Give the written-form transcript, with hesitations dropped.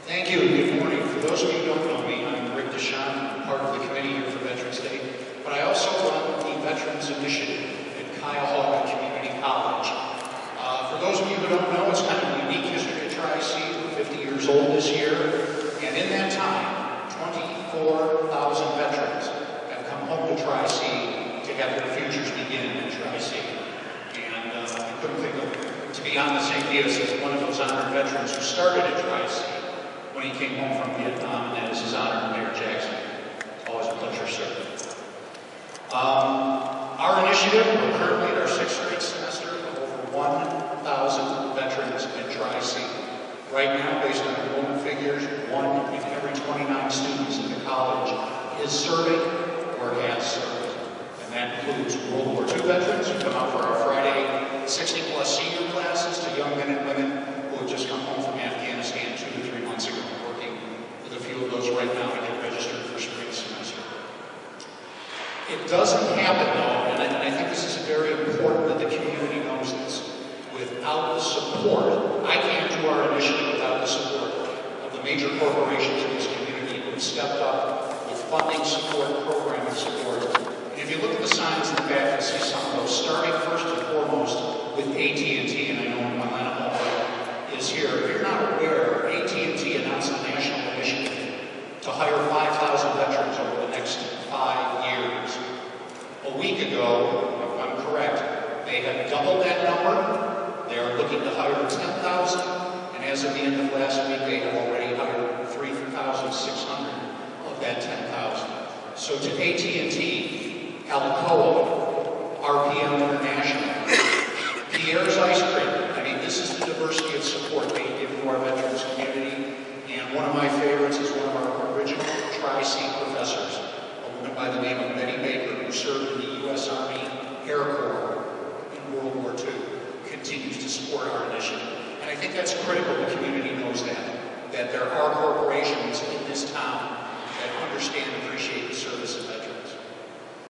Thank you. Good morning. For those of you who don't know me, I'm Rick Deschamps. I'm part of the committee here for Veterans Day, but I also run the Veterans Initiative at Cuyahoga Community College. For those of you who don't know, it's kind of a unique history of Tri-C. We're 50 years old this year, and in that time, 24,000 veterans have come home to Tri-C to have their futures begin in Tri-C. And I couldn't think of to be on the same dais as one of those honored veterans who started at Tri-C when he came home from Vietnam, and that is his honor, Mayor Jackson. It's always a pleasure, sir. Our initiative, we're currently at our 6th grade semester of over 1,000 veterans at Tri-C. Right now, based on enrollment figures, 1 in every 29 students in the college is serving or has served. And that includes World War II veterans who come out for our Friday 60-plus senior classes to young men and women who have just come home from Afghanistan 2 to 3 months ago, working with a few of those right now to get registered for spring semester. It doesn't happen, though, and I think this is very important that the community knows this, without the support. I can't do our initiative without the support of the major corporations in this community who have stepped up with funding support, programming support. And if you look at the signs in the back, you'll see some of those, starting first and foremost with AT&T, and I know Atlanta is here. If you're not aware, AT&T announced a national initiative to hire 5,000 veterans over the next 5 years. A week ago, if I'm correct, they had doubled that number. They are looking to hire 10,000, and as of the end of last week, they have already hired 3,600 of that 10,000. So to AT&T, Alcoa, RPM International, Pierre's Ice Cream, I mean, this is the diversity of support they give to our veterans community. And one of my favorites is one of our original Tri-C professors, a woman by the name of Betty Baker, who served in the U.S. Army Air Corps in World War II, continues to support our initiative. And I think that's critical. The community knows that there are corporations in this town that understand and appreciate the service of veterans.